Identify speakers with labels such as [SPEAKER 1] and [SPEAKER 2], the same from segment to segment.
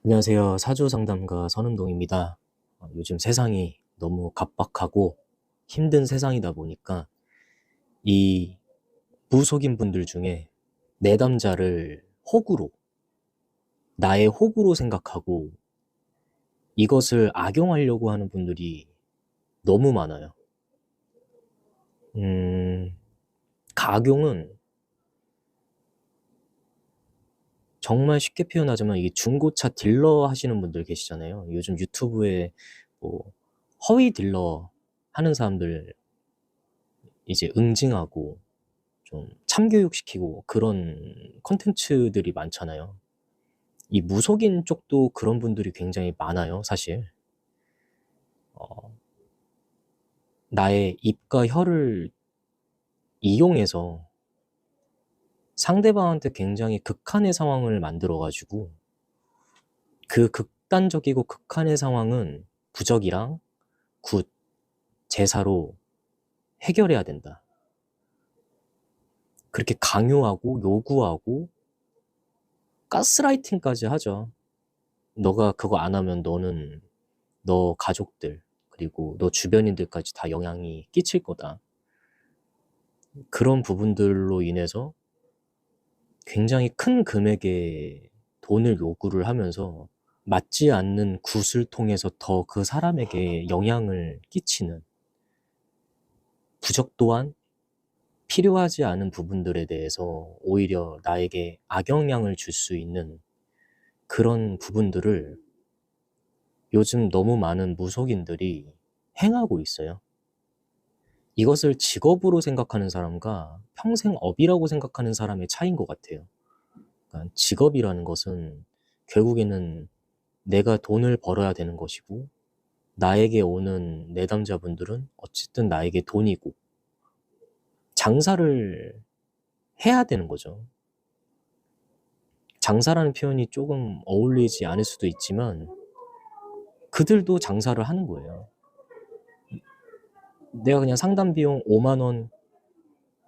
[SPEAKER 1] 안녕하세요. 사주상담가 선은동입니다. 요즘 세상이 너무 각박하고 힘든 세상이다 보니까 이 무속인 분들 중에 내담자를 호구로, 나의 호구로 생각하고 이것을 악용하려고 하는 분들이 너무 많아요. 악용은 정말 쉽게 표현하자면 이 중고차 딜러 하시는 분들 계시잖아요. 요즘 유튜브에 뭐 허위 딜러 하는 사람들 이제 응징하고 좀 참교육시키고 그런 콘텐츠들이 많잖아요. 이 무속인 쪽도 그런 분들이 굉장히 많아요, 사실. 어, 나의 입과 혀를 이용해서 상대방한테 굉장히 극한의 상황을 만들어가지고 그 극단적이고 극한의 상황은 부적이랑 굿, 제사로 해결해야 된다. 그렇게 강요하고 요구하고 가스라이팅까지 하죠. 너가 그거 안 하면 너는 너 가족들, 그리고 너 주변인들까지 다 영향이 끼칠 거다. 그런 부분들로 인해서 굉장히 큰 금액의 돈을 요구를 하면서 맞지 않는 굿을 통해서 더 그 사람에게 영향을 끼치는, 부적 또한 필요하지 않은 부분들에 대해서 오히려 나에게 악영향을 줄 수 있는 그런 부분들을 요즘 너무 많은 무속인들이 행하고 있어요. 이것을 직업으로 생각하는 사람과 평생 업이라고 생각하는 사람의 차이인 것 같아요. 그러니까 직업이라는 것은 결국에는 내가 돈을 벌어야 되는 것이고, 나에게 오는 내담자분들은 어쨌든 나에게 돈이고, 장사를 해야 되는 거죠. 장사라는 표현이 조금 어울리지 않을 수도 있지만, 그들도 장사를 하는 거예요. 내가 그냥 상담 비용 5만 원,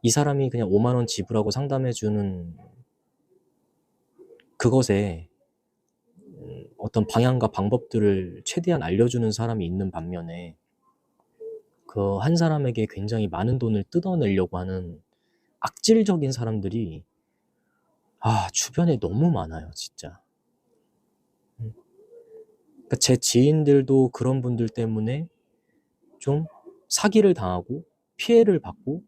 [SPEAKER 1] 이 사람이 그냥 5만 원 지불하고 상담해주는 그것에 어떤 방향과 방법들을 최대한 알려주는 사람이 있는 반면에 그 한 사람에게 굉장히 많은 돈을 뜯어내려고 하는 악질적인 사람들이 주변에 너무 많아요, 진짜. 그러니까 제 지인들도 그런 분들 때문에 좀 사기를 당하고 피해를 받고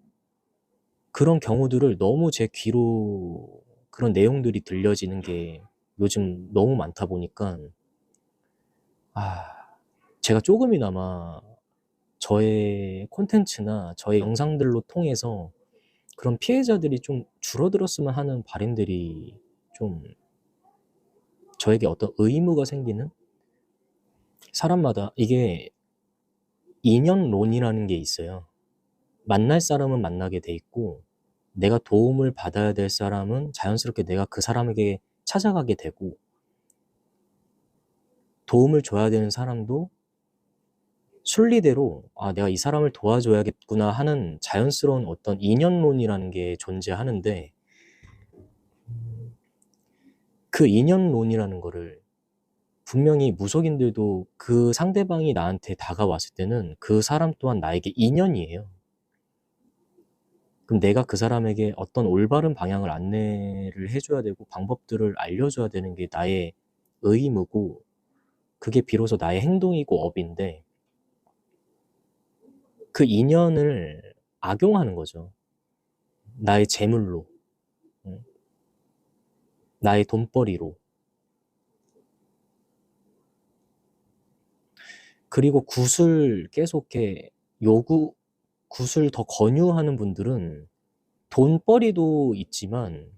[SPEAKER 1] 그런 경우들을 너무 제 귀로 그런 내용들이 들려지는 게 요즘 너무 많다 보니까 제가 조금이나마 저의 콘텐츠나 저의 영상들로 통해서 그런 피해자들이 좀 줄어들었으면 하는 바람들이 좀 저에게 어떤 의무가 생기는, 사람마다 이게 인연론이라는 게 있어요. 만날 사람은 만나게 돼 있고 내가 도움을 받아야 될 사람은 자연스럽게 내가 그 사람에게 찾아가게 되고, 도움을 줘야 되는 사람도 순리대로 내가 이 사람을 도와줘야겠구나 하는 자연스러운 어떤 인연론이라는 게 존재하는데, 그 인연론이라는 거를 분명히 무속인들도 그 상대방이 나한테 다가왔을 때는 그 사람 또한 나에게 인연이에요. 그럼 내가 그 사람에게 어떤 올바른 방향을 안내를 해줘야 되고 방법들을 알려줘야 되는 게 나의 의무고, 그게 비로소 나의 행동이고 업인데 그 인연을 악용하는 거죠. 나의 재물로, 나의 돈벌이로. 그리고 굿을 계속 이렇게 굿을 더 권유하는 분들은 돈벌이도 있지만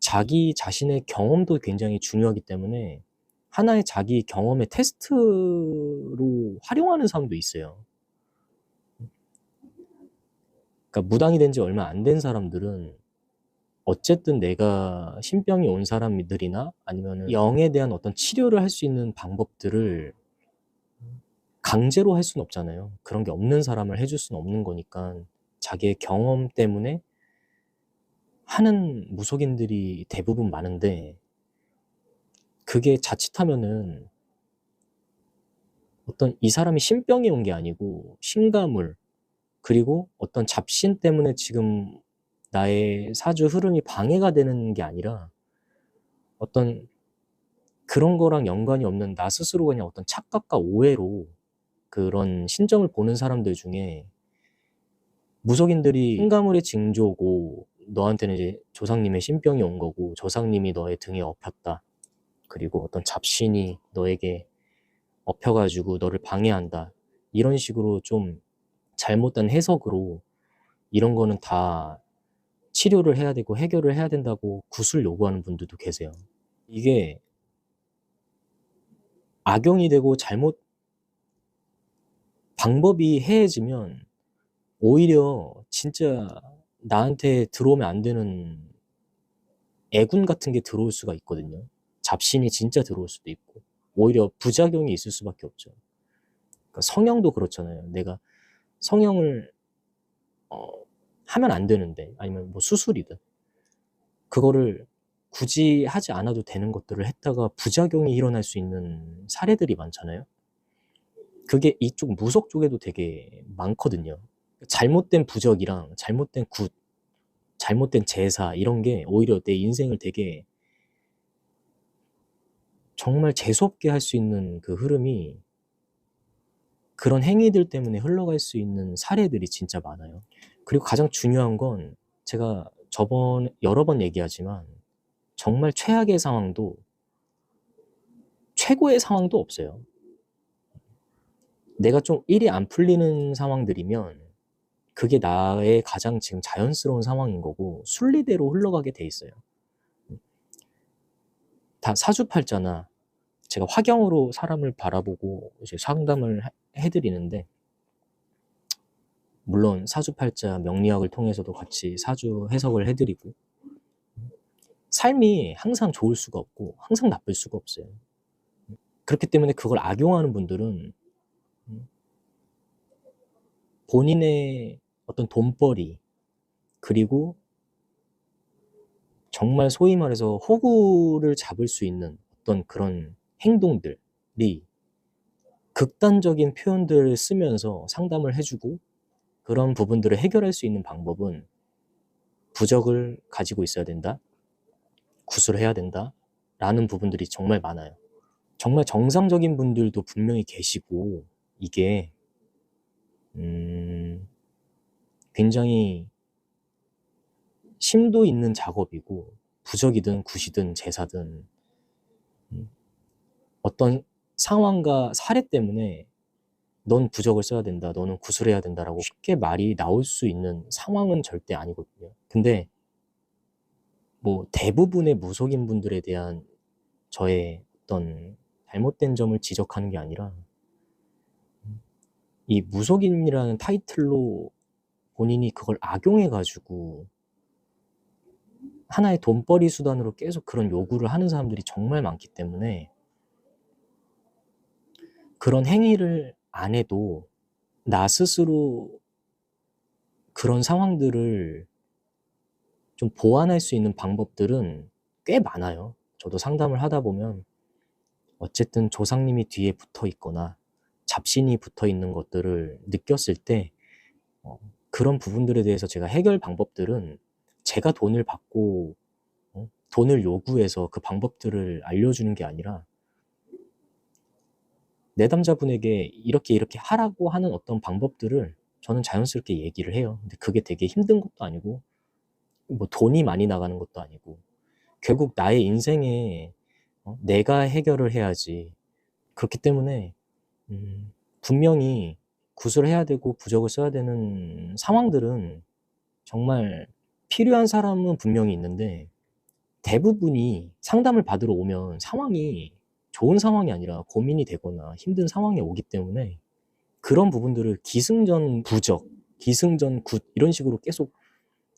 [SPEAKER 1] 자기 자신의 경험도 굉장히 중요하기 때문에 하나의 자기 경험의 테스트로 활용하는 사람도 있어요. 그러니까 무당이 된 지 얼마 안 된 사람들은 어쨌든 내가 신병이 온 사람들이나 아니면 영에 대한 어떤 치료를 할 수 있는 방법들을 강제로 할 수는 없잖아요. 그런 게 없는 사람을 해줄 수는 없는 거니까 자기의 경험 때문에 하는 무속인들이 대부분 많은데, 그게 자칫하면은 어떤 이 사람이 신병이 온 게 아니고 신가물, 그리고 어떤 잡신 때문에 지금 나의 사주 흐름이 방해가 되는 게 아니라 어떤 그런 거랑 연관이 없는 나 스스로 그냥 어떤 착각과 오해로 그런 신점을 보는 사람들 중에 무속인들이 신가물의 징조고 너한테는 이제 조상님의 신병이 온 거고 조상님이 너의 등에 엎였다. 그리고 어떤 잡신이 너에게 엎여가지고 너를 방해한다. 이런 식으로 좀 잘못된 해석으로 이런 거는 다 치료를 해야 되고 해결을 해야 된다고 굿을 요구하는 분들도 계세요. 이게 악용이 되고 잘못 방법이 해해지면 오히려 진짜 나한테 들어오면 안 되는 애군 같은 게 들어올 수가 있거든요. 잡신이 진짜 들어올 수도 있고 오히려 부작용이 있을 수밖에 없죠. 그러니까 성형도 그렇잖아요. 내가 성형을 하면 안 되는데 아니면 뭐 수술이든 그거를 굳이 하지 않아도 되는 것들을 했다가 부작용이 일어날 수 있는 사례들이 많잖아요. 그게 이쪽 무속 쪽에도 되게 많거든요. 잘못된 부적이랑 잘못된 굿, 잘못된 제사 이런 게 오히려 내 인생을 되게 정말 재수없게 할 수 있는 그 흐름이 그런 행위들 때문에 흘러갈 수 있는 사례들이 진짜 많아요. 그리고 가장 중요한 건 제가 저번 여러 번 얘기하지만 정말 최악의 상황도 최고의 상황도 없어요. 내가 좀 일이 안 풀리는 상황들이면 그게 나의 가장 지금 자연스러운 상황인 거고 순리대로 흘러가게 돼 있어요. 다 사주팔자나 제가 화경으로 사람을 바라보고 이제 상담을 해드리는데 물론 사주팔자 명리학을 통해서도 같이 사주 해석을 해드리고 삶이 항상 좋을 수가 없고 항상 나쁠 수가 없어요. 그렇기 때문에 그걸 악용하는 분들은 본인의 어떤 돈벌이 그리고 정말 소위 말해서 호구를 잡을 수 있는 어떤 그런 행동들이 극단적인 표현들을 쓰면서 상담을 해주고 그런 부분들을 해결할 수 있는 방법은 부적을 가지고 있어야 된다, 굿을 해야 된다 라는 부분들이 정말 많아요. 정말 정상적인 분들도 분명히 계시고 이게 굉장히 심도 있는 작업이고 부적이든 굿이든 제사든 어떤 상황과 사례 때문에 넌 부적을 써야 된다, 너는 굿을 해야 된다라고 쉽게 말이 나올 수 있는 상황은 절대 아니거든요. 근데 뭐 대부분의 무속인 분들에 대한 저의 어떤 잘못된 점을 지적하는 게 아니라 이 무속인이라는 타이틀로 본인이 그걸 악용해가지고 하나의 돈벌이 수단으로 계속 그런 요구를 하는 사람들이 정말 많기 때문에 그런 행위를 안 해도 나 스스로 그런 상황들을 좀 보완할 수 있는 방법들은 꽤 많아요. 저도 상담을 하다 보면 어쨌든 조상님이 뒤에 붙어 있거나 잡신이 붙어 있는 것들을 느꼈을 때 그런 부분들에 대해서 제가 해결 방법들은 제가 돈을 받고 돈을 요구해서 그 방법들을 알려주는 게 아니라 내담자분에게 이렇게 이렇게 하라고 하는 어떤 방법들을 저는 자연스럽게 얘기를 해요. 근데 그게 되게 힘든 것도 아니고 뭐 돈이 많이 나가는 것도 아니고 결국 나의 인생에 내가 해결을 해야지. 그렇기 때문에 분명히 굿을 해야 되고 부적을 써야 되는 상황들은 정말 필요한 사람은 분명히 있는데 대부분이 상담을 받으러 오면 상황이 좋은 상황이 아니라 고민이 되거나 힘든 상황에 오기 때문에 그런 부분들을 기승전 부적, 기승전 굿 이런 식으로 계속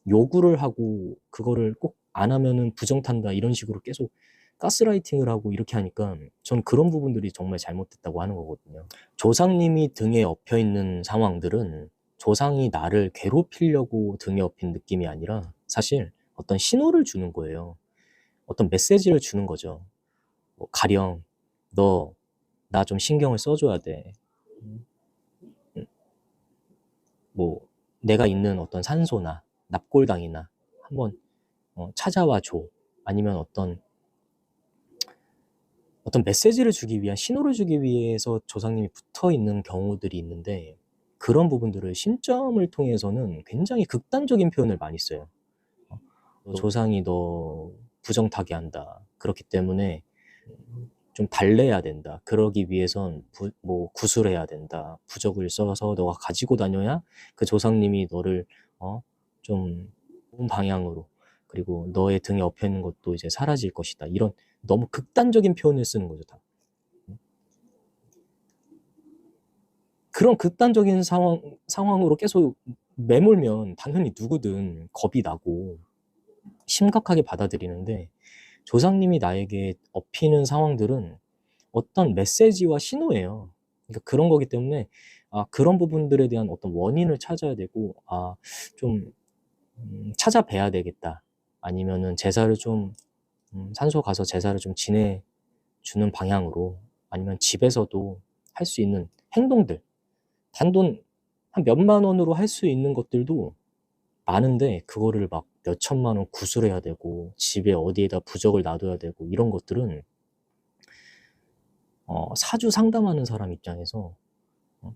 [SPEAKER 1] 요구를 하고 그거를 꼭 안 하면은 부정탄다 이런 식으로 계속 가스라이팅을 하고 이렇게 하니까 전 그런 부분들이 정말 잘못됐다고 하는 거거든요. 조상님이 등에 엎여 있는 상황들은 조상이 나를 괴롭히려고 등에 엎인 느낌이 아니라 사실 어떤 신호를 주는 거예요. 어떤 메시지를 주는 거죠. 뭐 가령 너 나 좀 신경을 써줘야 돼. 음, 뭐 내가 있는 어떤 산소나 납골당이나 한번 찾아와 줘. 아니면 어떤 메시지를 주기 위한 신호를 주기 위해서 조상님이 붙어 있는 경우들이 있는데 그런 부분들을 신점을 통해서는 굉장히 극단적인 표현을 많이 써요. 조상이 너 부정타게 한다. 그렇기 때문에 좀 달래야 된다. 그러기 위해선 뭐 구술해야 된다. 부적을 써서 너가 가지고 다녀야 그 조상님이 너를 좀 좋은 방향으로, 그리고 너의 등에 엎여 있는 것도 이제 사라질 것이다. 이런 너무 극단적인 표현을 쓰는 거죠, 다. 그런 극단적인 상황으로 계속 매몰면 당연히 누구든 겁이 나고 심각하게 받아들이는데, 조상님이 나에게 업히는 상황들은 어떤 메시지와 신호예요. 그러니까 그런 거기 때문에 그런 부분들에 대한 어떤 원인을 찾아야 되고, 좀 찾아뵈야 되겠다. 아니면은 제사를 좀 산소 가서 제사를 좀 지내주는 방향으로, 아니면 집에서도 할 수 있는 행동들, 단돈 한 몇만 원으로 할 수 있는 것들도 많은데 그거를 막 몇천만 원 구술해야 되고 집에 어디에다 부적을 놔둬야 되고 이런 것들은 사주 상담하는 사람 입장에서 어,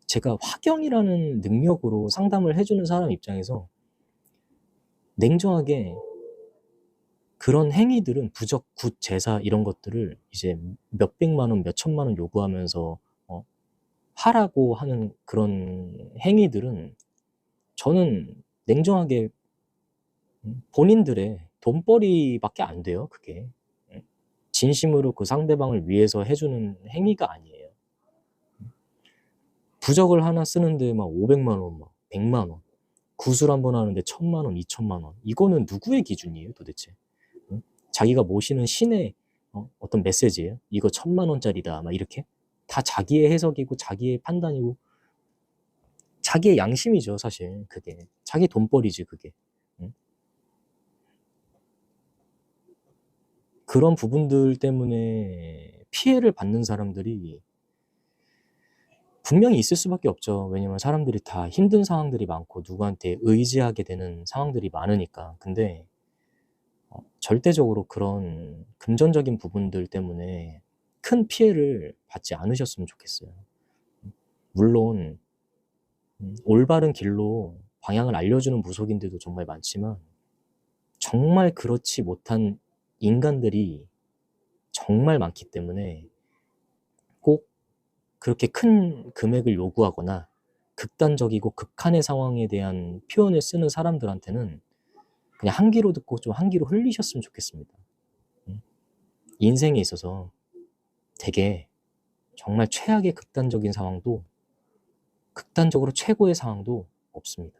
[SPEAKER 1] 제가 화경이라는 능력으로 상담을 해주는 사람 입장에서 냉정하게 그런 행위들은 부적, 굿, 제사 이런 것들을 이제 몇백만 원, 몇천만 원 요구하면서 하라고 하는 그런 행위들은 저는 냉정하게 본인들의 돈벌이밖에 안 돼요, 그게. 진심으로 그 상대방을 위해서 해주는 행위가 아니에요. 부적을 하나 쓰는데 막 500만 원, 막 100만 원, 구술 한 번 하는데 1000만 원, 2000만 원. 이거는 누구의 기준이에요, 도대체? 응? 자기가 모시는 신의 어떤 메시지예요? 이거 1000만 원짜리다, 막 이렇게? 다 자기의 해석이고 자기의 판단이고 자기의 양심이죠, 사실. 그게 자기 돈벌이지, 그게. 응? 그런 부분들 때문에 피해를 받는 사람들이 분명히 있을 수밖에 없죠. 왜냐면 사람들이 다 힘든 상황들이 많고 누구한테 의지하게 되는 상황들이 많으니까. 근데 절대적으로 그런 금전적인 부분들 때문에 큰 피해를 받지 않으셨으면 좋겠어요. 물론 올바른 길로 방향을 알려주는 무속인들도 정말 많지만 정말 그렇지 못한 인간들이 정말 많기 때문에 꼭 그렇게 큰 금액을 요구하거나 극단적이고 극한의 상황에 대한 표현을 쓰는 사람들한테는 그냥 한 귀로 듣고 좀 한 귀로 흘리셨으면 좋겠습니다. 인생에 있어서 되게 정말 최악의 극단적인 상황도 극단적으로 최고의 상황도 없습니다.